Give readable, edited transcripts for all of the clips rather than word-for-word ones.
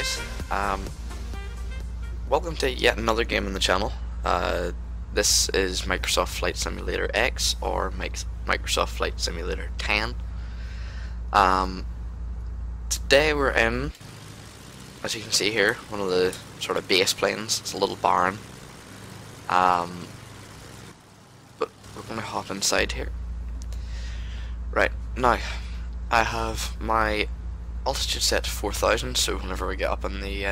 guys, welcome to yet another game on the channel. This is Microsoft Flight Simulator X or Microsoft Flight Simulator 10. Today we're in, as you can see here, one of the sort of base planes. It's a little barn, but we're going to hop inside here. Right, now I have my altitude set to 4,000, so whenever we get up in the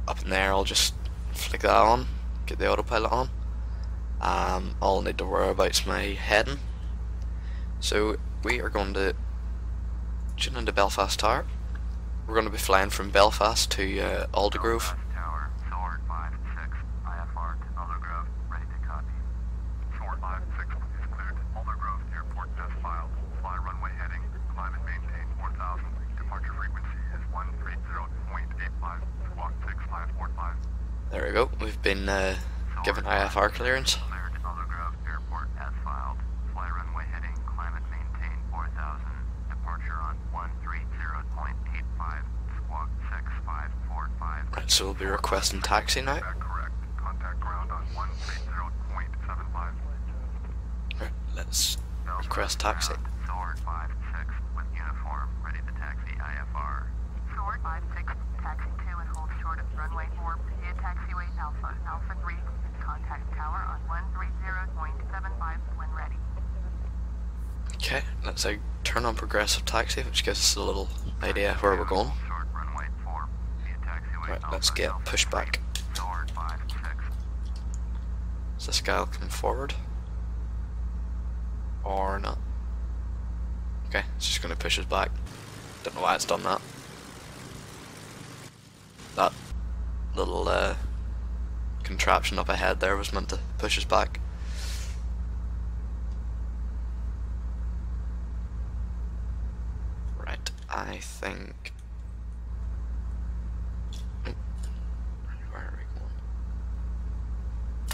up in there, I'll just flick that on, get the autopilot on. All I need to worry about is my heading. So we are going to tune into Belfast Tower. We're going to be flying from Belfast to Aldergrove. Tower, Sword 5-6, IFR to Aldergrove, ready to copy. Sword 5-6 is cleared. Aldergrove Airport test filed. Fly runway heading. Climb and maintain 4,000. Departure frequency is 130.85. Squawk 6545. There we go. We've been given IFR clearance. Cleared. Aldergrove Airport as filed. Fly runway heading. Climb and maintain 4,000. Departure on 130.85. Squawk 6545. Right, so we'll be requesting taxi now. Correct. Contact ground on 130.75. Right, let's request taxi. Sword 5-6 with uniform, ready to taxi IFR. Sword 5-6, taxi 2 and hold short of runway 4, via taxiway Alpha, Alpha 3, contact tower on 130.75 when ready. Okay, let's turn on progressive taxi, which gives us a little idea where we're going. Short runway 4, via taxiway Right, let's Alpha, get Alpha pushed 3, back. Sword 5-6. Is this guy coming forward? Or not? Okay, it's just going to push us back. Don't know why it's done that. That little contraption up ahead there was meant to push us back. Right, I think... Where are we going?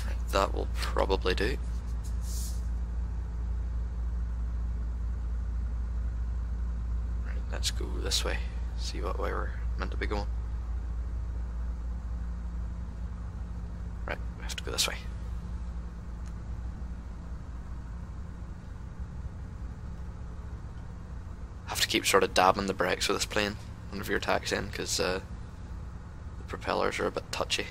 Right, that will probably do. Let's go this way, see what way we're meant to be going. Right, we have to go this way. Have to keep sort of dabbing the brakes with this plane whenever you're taxiing, because the propellers are a bit touchy.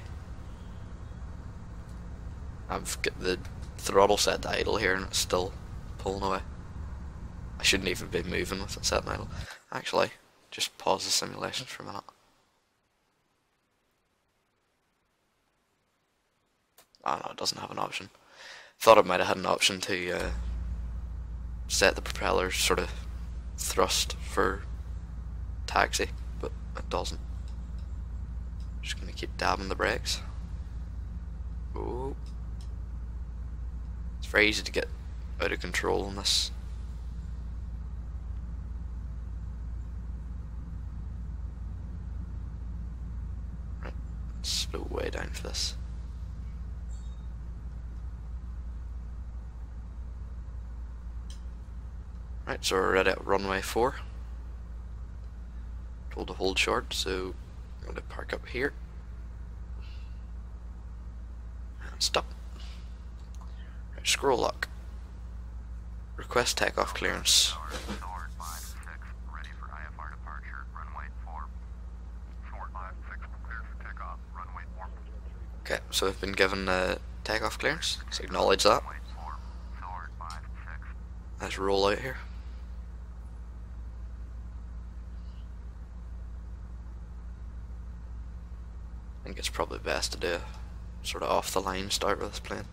I've got the throttle set to idle here and it's still pulling away. I shouldn't even be moving with it set in idle. Actually, just pause the simulation for a minute. Oh no, it doesn't have an option. Thought it might have had an option to set the propellers sort of thrust for taxi, but it doesn't. Just gonna keep dabbing the brakes. Oh, it's very easy to get out of control on this. Slow way down for this. Right, so we're ready at runway 4. Told to hold short, so I'm going to park up here. And stop. Right, scroll lock. Request takeoff clearance. Sword 5-6, ready for IFR departure, runway 4. Sword 5-6, clear for takeoff, runway 4. Okay, so we've been given takeoff clearance. Let's acknowledge that. Runway 4, Sword 5-6. Let's roll out here. I think it's probably best to do a sort of off the line start with this plane.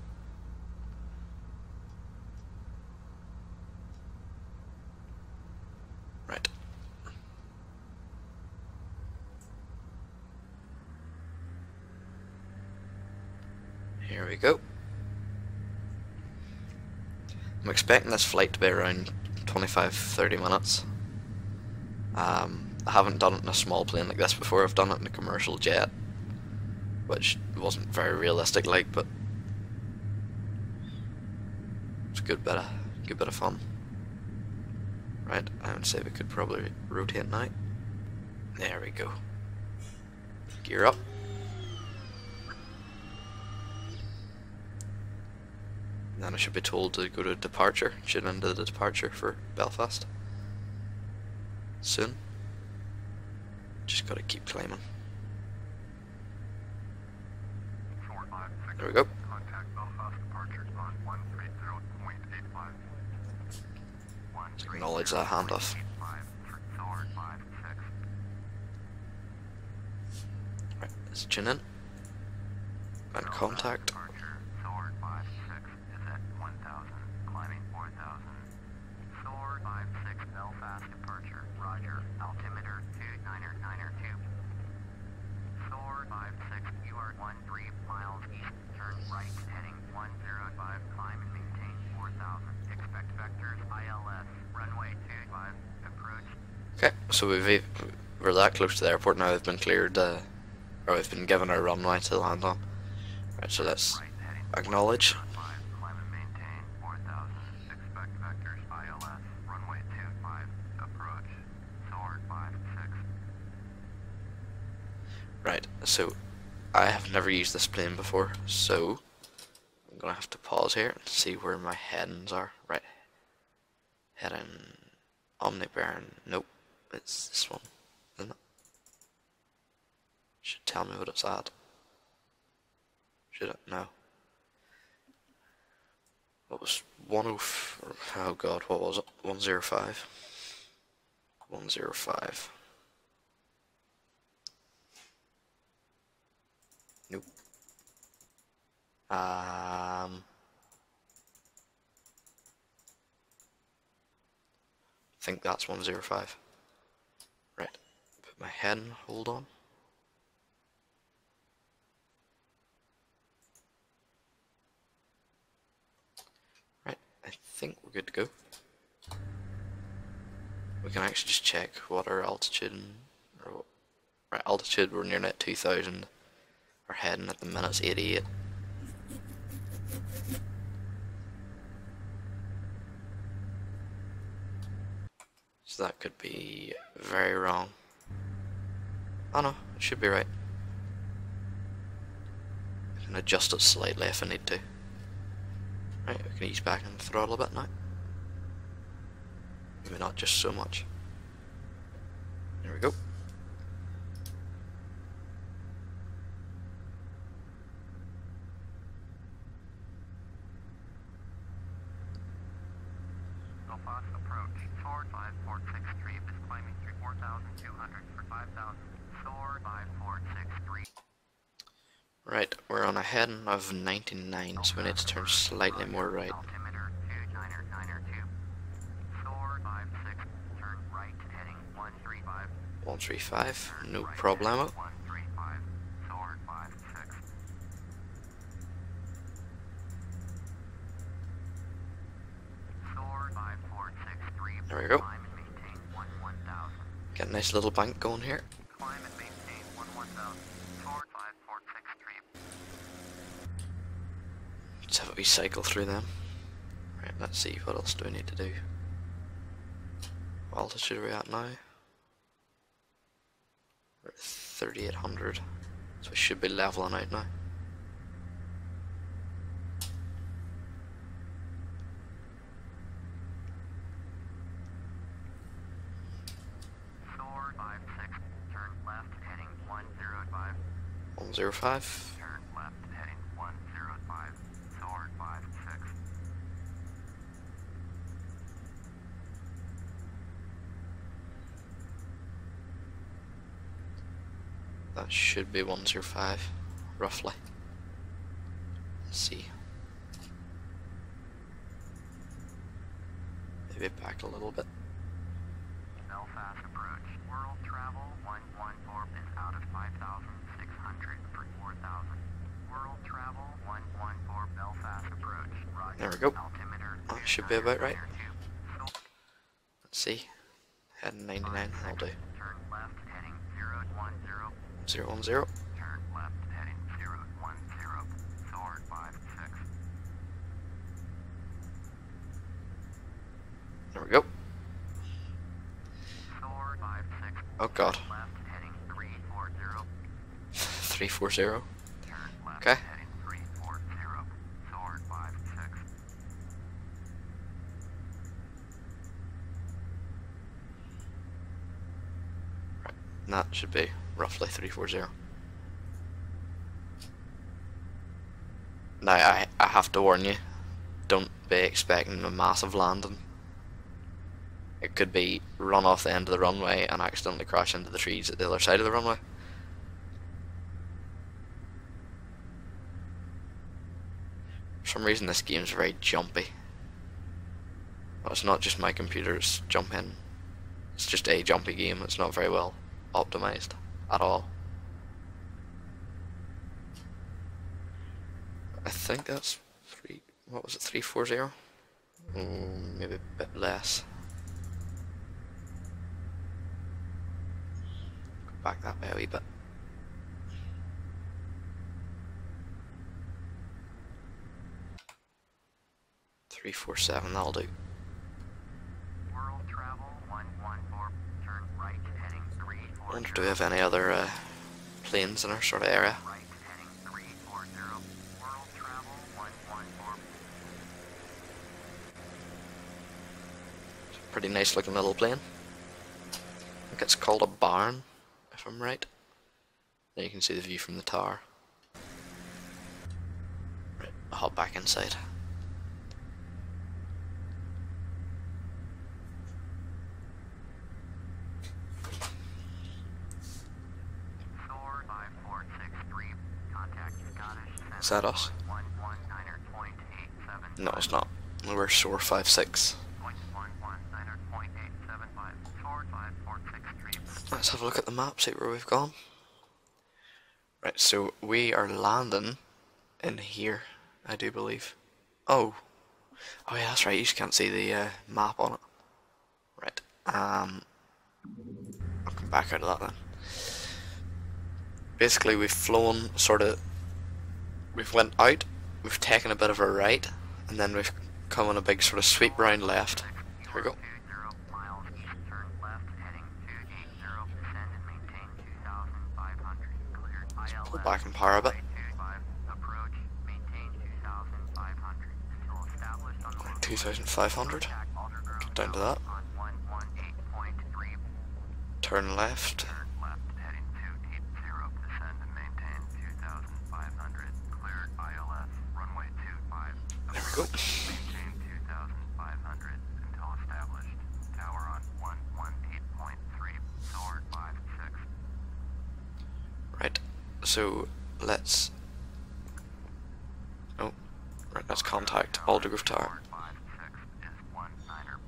Right. Here we go. I'm expecting this flight to be around 25-30 minutes. I haven't done it in a small plane like this before. I've done it in a commercial jet, which wasn't very realistic like, but it's a good bit of fun. Right, I would say we could probably rotate now. There we go. Gear up. And then I should be told to go to departure. Tune into the departure for Belfast. Soon. Just gotta keep climbing. There we go. Contact Belfast departure on 130.85. Let's acknowledge that handoff. Right, let's tune in. And contact. Sword 56 is at 1,000, climbing 4,000. Sword 56 Belfast departure, roger, altimeter 2992. Sword 56, you are 13 miles east, turn right, heading 105, climb and maintain 4,000. Expect vectors, ILS, runway 25, approach. Okay, so we're that close to the airport now. We've been cleared, or we've been given our runway to land on. Right, so let's acknowledge. Climb and maintain 4,000. Expect vectors, ILS, runway 25, approach. Sword 56. Right, so I have never used this plane before, so I'm gonna have to pause here and see where my headings are. Right, heading Omni Baron. Nope, it's this one, isn't it? Should tell me what it's at. Should it? No. What was 10? Oh god, what was it? 105. 105. Nope. I think that's 105. Right. Put my head in, hold on. Right, I think we're good to go. We can actually just check what our altitude right, altitude, we're nearly at 2,000. Our heading at the minute's 88. So that could be very wrong. Oh no, it should be right. I can adjust it slightly if I need to. Right, we can ease back and throttle a bit now. Maybe not just so much. There we go. Belfast approach. Sword 5463 is climbing through 4,200 for 5,000. Sword 5463. Right, we're on a heading of 99, so we need to turn slightly more right. Altimeter 2992. Sword 56, turn right, heading 135. 135, no problemo. 135. Sword 56. Sword 5463. There we go. Climb and maintain 1,000. Get a nice little bank going here. Climb and maintain 1,000. Sword 5463. Let's have a wee cycle through them. Right, let's see, what else do we need to do? What altitude are we at now? We're at 3,800, so we should be leveling out now. Sword 56, turn left, heading 105. 105. Turn left, heading 105. Sword 56. That should be 105, roughly. Let's see. Maybe back a little bit. Belfast approach. World travel 114 is out of 5,600 for 4,000. World travel 114 Belfast approach. Roger. There we go. Altimeter That should be about right. 2992. Let's see. Heading 99, that'll do. Turn left, heading 010. 010. Turn left, heading 010. Sword 56. There we go. Sword 56. Oh god. Left, heading 340. 340. Turn left Okay. heading 340. Sword 56. And that should be roughly 340. Now I have to warn you, don't be expecting a massive landing. It could be run off the end of the runway and accidentally crash into the trees at the other side of the runway. For some reason this game's very jumpy. Well, it's not just my computer's jumping, it's just a jumpy game. It's not very well optimized at all. I think that's what was it, 340? Maybe a bit less. Go back that way a wee bit. $347, that'll do. World travel 114. Turn right heading 340. I wonder, do we have any other planes in our sort of area? Right heading 340. World travel 114. It's a pretty nice looking little plane. I think it's called a Baron, if I'm right. There you can see the view from the tower. Right, I'll hop back inside. Sword 5463. Contact Scottish. Is that us? 119.875. No, it's not. We're Soar 56. 119.875. Sword 5463. Let's have a look at the map, see where we've gone. Right, so we are landing in here, I do believe. Oh yeah, that's right, you just can't see the map on it. Right, I'll come back out of that then. Basically we've flown we've went out, we've taken a bit of a right, and then we've come on a big sort of sweep round left. Here we go. 20 miles east, turn left heading 280, descend and maintain 2,500. Cleared ILS. Pull back and power a bit. 25, approach, maintain 2,500. Still established on the 2,500. contact Aldergrove Get down to that. on 118.3. Turn left. Turn left heading 280, descend and maintain 2,500. Cleared ILS, runway 25. There we go. Maintain 2,500 until established. Tower on 118.3. Sword 56. Right, so let's... Oh, right, let's contact Aldergrove Tower. Sword 56 is 19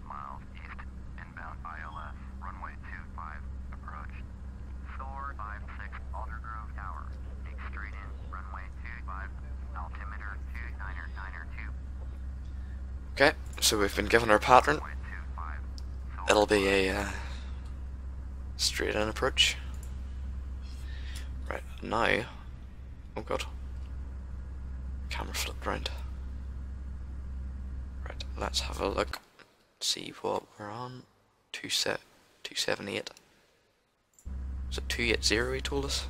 miles east. Inbound ILS, runway 25. Approach. Sword 56, Aldergrove Tower. Take straight in, runway 25. Altimeter 29992. Okay, so we've been given our pattern. Runway 25. Sword It'll be a straight in approach. Right, now... Oh god. Camera flipped round. Right, let's have a look. See what we're on. 278. Was it 280 he told us?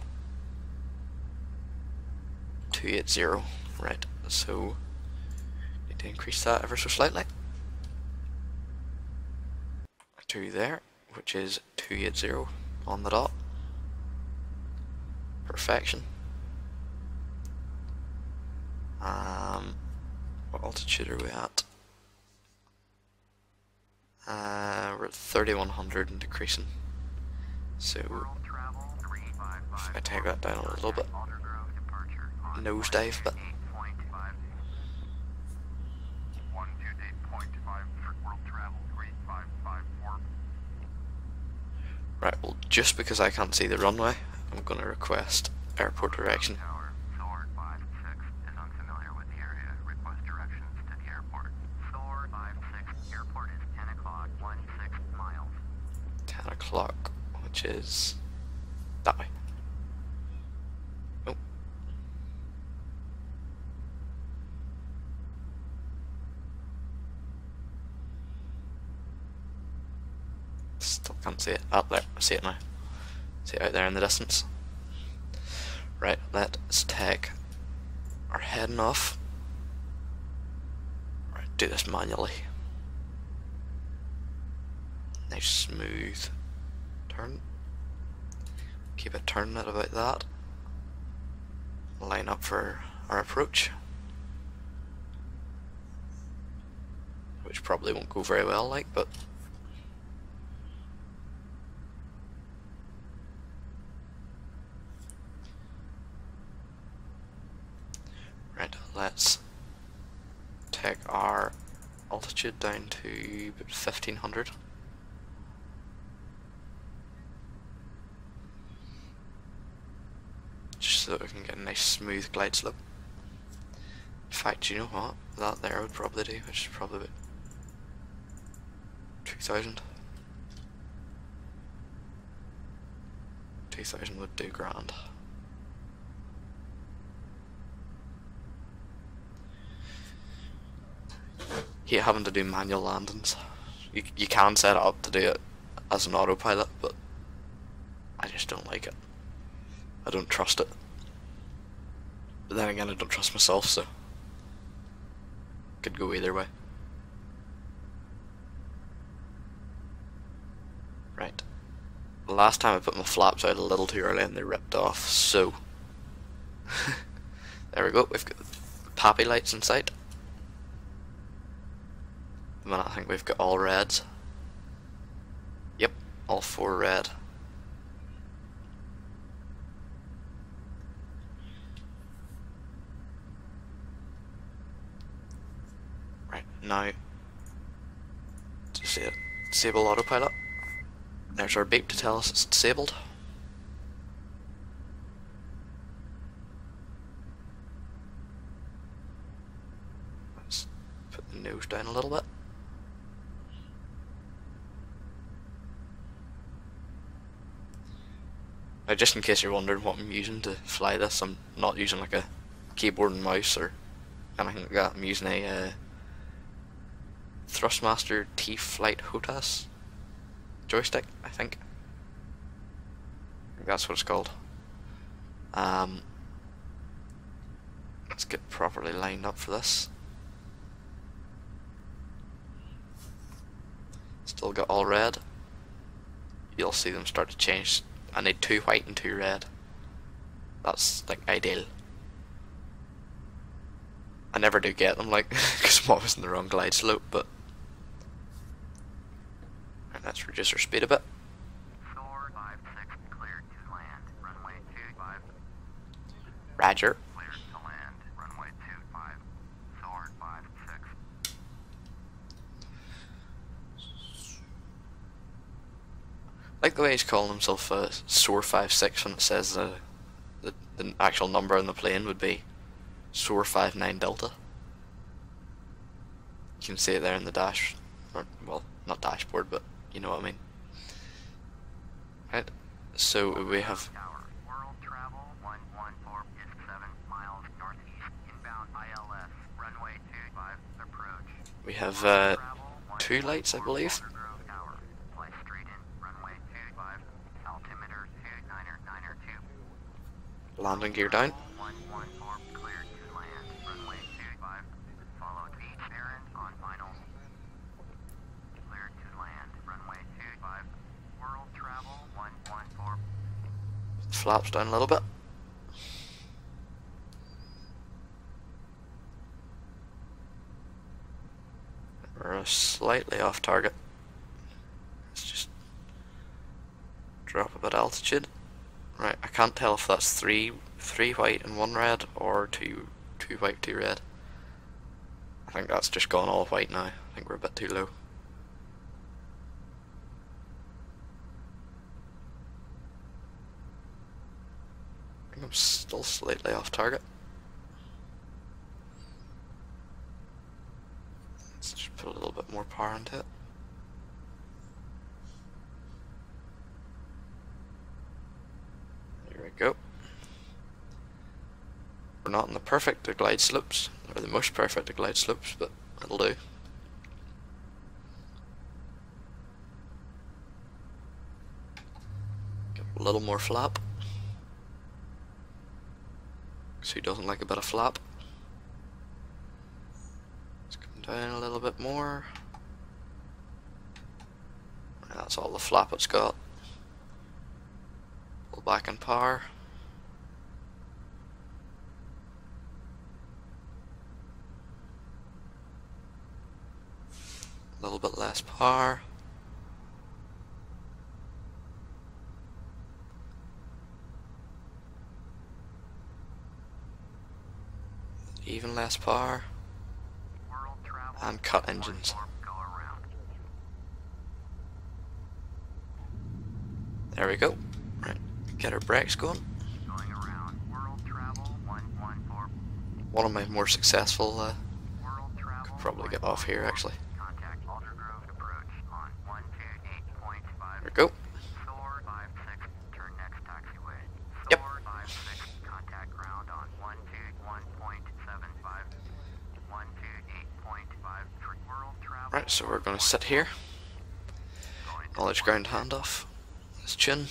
280. Right, so need to increase that ever so slightly. To there, which is 280 on the dot. Perfection. What altitude are we at? We're at 3,100 and decreasing. So World travel 355. if I take that down a little bit, Aldergrove departure on nosedive, but 8.5. 128.5 for world travel 3554. right. Well, just because I can't see the runway, I'm going to request airport direction. Tower, Sword 56 is unfamiliar with the area. Request directions to the airport. Sword 56, airport is 10 o'clock, 16 miles. 10 o'clock, which is that way. Oh. Still can't see it. Up there, I see it now. See it out there in the distance. Right, let's take our heading off. Right, do this manually. Nice smooth turn. Keep it turning at about that. Line up for our approach, which probably won't go very well, like, but right, let's take our altitude down to about 1500. Just so that we can get a nice smooth glide slope. In fact, you know what? That there would probably do, which is probably about 2000. 2000 would do grand. Hate having to do manual landings. You can set it up to do it as an autopilot, but I just don't like it. I don't trust it. But then again, I don't trust myself, so could go either way. Right. The last time I put my flaps out a little too early and they ripped off, so there we go, we've got pappy lights in sight. At the minute I think we've got all reds. Yep, all 4 red. Right, now disable autopilot. There's our beep to tell us it's disabled. Let's put the nose down a little bit. Now, just in case you're wondering what I'm using to fly this, I'm not using like a keyboard and mouse or anything like that. I'm using a Thrustmaster T-Flight HOTAS joystick, I think. That's what it's called. Let's get properly lined up for this. Still got all red. You'll see them start to change. I need 2 white and 2 red. That's like ideal. I never do get them, like, because I'm always in the wrong glide slope, but and let's reduce our speed a bit. Soar 56 cleared to land. Runway 25. Roger. Cleared to land. Runway 25. Soar 56. Like the way he's calling himself Soar 56 when it says the actual number on the plane would be Soar 59 Delta. You can see it there in the dash, or well, not dashboard, but you know what I mean. Right, so we have World travel 114 is 7 miles northeast. Inbound ILS. Runway 25 approach. we have 2 lights, I believe. Aldergrove Tower. Fly straight in. Runway 25. Altimeter 2 Landing gear down. 114 cleared to land. Runway 25. Follow Beechcraft Baron on final. Cleared to land. Runway 25. World travel 114. Flaps down a little bit. We're slightly off target. Let's just drop a bit of altitude. Right, I can't tell if that's three white and 1 red, or two white, 2 red. I think that's just gone all white now. I think we're a bit too low. I think I'm still slightly off target. Let's just put a little bit more power into it. There we go. We're not in the perfect of glide slopes, or the most perfect of glide slopes, but it'll do. Get a little more flap. So he doesn't like a bit of flap. Let's come down a little bit more. That's all the flap it's got. Pull back in power. A little bit less power. Even less power. And cut engines. There we go. Right, get our brakes going. One of my more successful, could probably get off here actually. There we go. Yep. Right, so we're going to sit here. Knowledge ground handoff. This chin.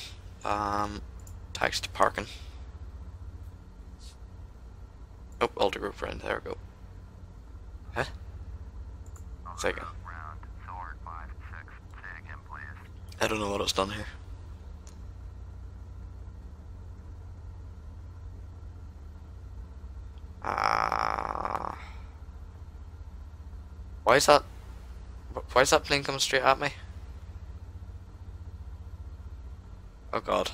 Taxi to parking. Oh, Aldergrove round. There we go. Huh? Second. I don't know what it's done here. Why is that plane coming straight at me? Oh god.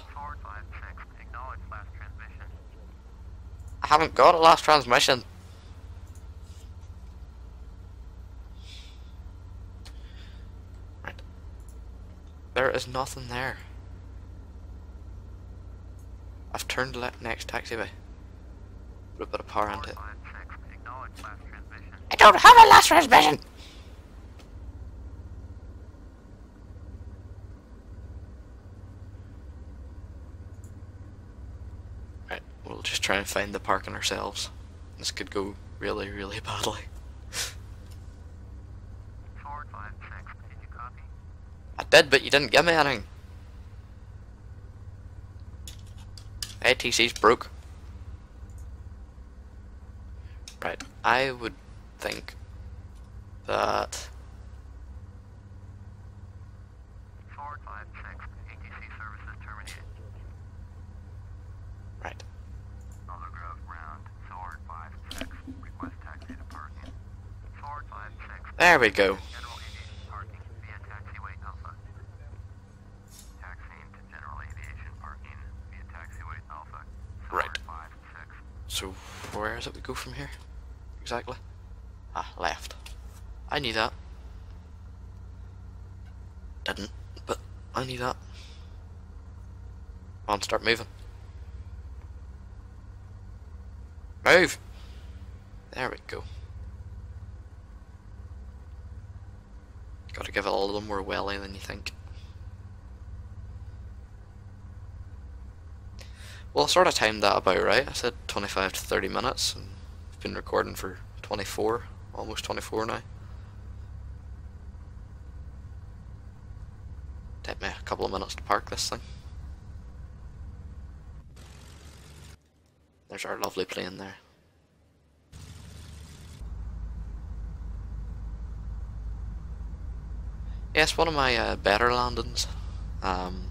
I haven't got a last transmission. Right. There is nothing there. I've turned left next taxiway. Put a bit of power into it. I don't have a last transmission! Right, we'll just try and find the parking ourselves. This could go really, really badly. I did, but you didn't give me anything. ATC's broke. Right, I would think that right. Aldergrove round, Sword 56, request taxi to parking. Sword 56. There we go. General aviation parking via taxiway Alpha. Taxiing to general aviation parking via taxiway Alpha. Sword Right. 56. So where is it we go from here? Exactly. Ah, left. I knew that. Didn't, but I knew that. Come on, start moving. Move! There we go. Gotta give it a little more welly than you think. Well, I sort of timed that about right. I said 25 to 30 minutes, and I've been recording for 24, almost 24 now. Take me a couple of minutes to park this thing. There's our lovely plane there. Yes, one of my better landings. I'm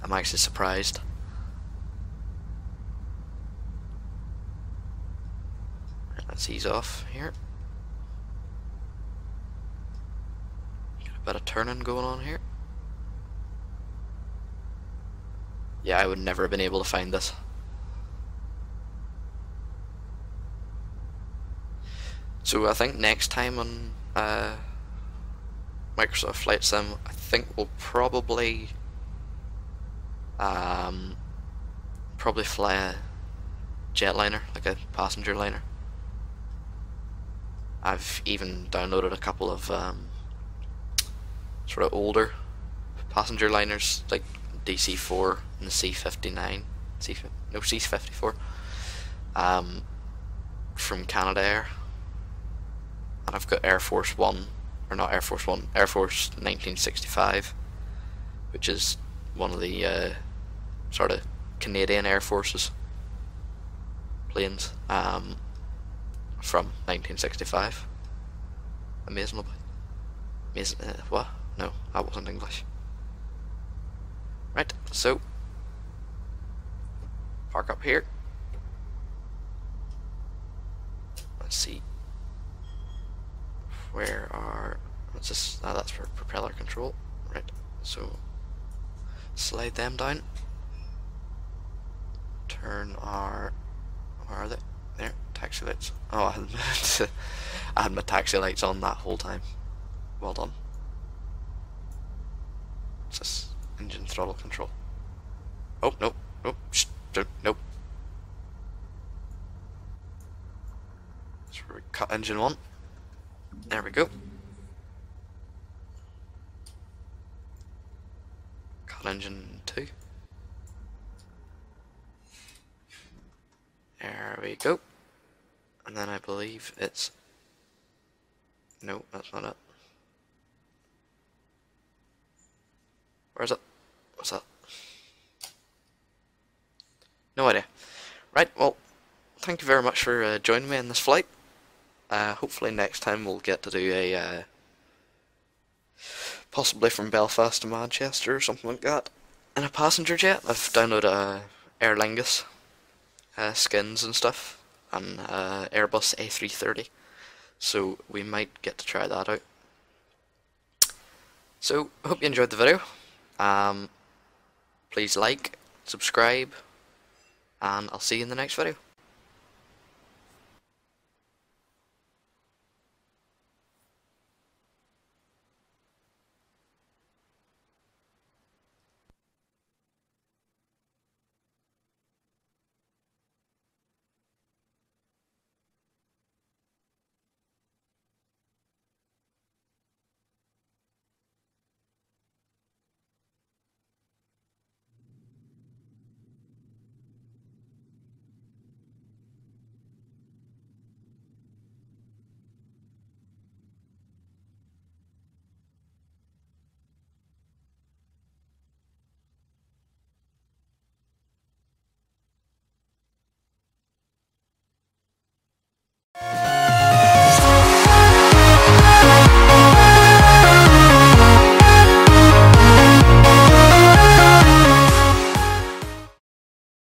actually surprised. Let's ease off here. Got a bit of turning going on here. Yeah, I would never have been able to find this. So I think next time on Microsoft Flight Sim, I think we'll probably fly a jetliner, like a passenger liner. I've even downloaded a couple of sort of older passenger liners, like DC-4 and the C-59, C-54, from Canada Air. And I've got Air Force One, or not Air Force One, Air Force 1965, which is one of the sort of Canadian Air Forces. planes from 1965. Amazingly. What? No, that wasn't English. Right, so park up here. Let's see. Where are... What's this? Ah, that's for propeller control. Right, so slide them down. Turn our... Where are they? There, taxi lights. Oh, I had my taxi lights on that whole time. Well done. What's this? Engine throttle control. Oh, nope, nope, shh, nope. So we cut engine 1. There we go. Cut engine 2. There we go. And then I believe it's... No, that's not it. Where is it? What's that? No idea. Right, well, thank you very much for joining me in this flight. Hopefully next time we'll get to do a... possibly from Belfast to Manchester or something like that. In a passenger jet. I've downloaded Aer Lingus skins and stuff. And Airbus A330. So we might get to try that out. So, I hope you enjoyed the video. Please like, subscribe, and I'll see you in the next video.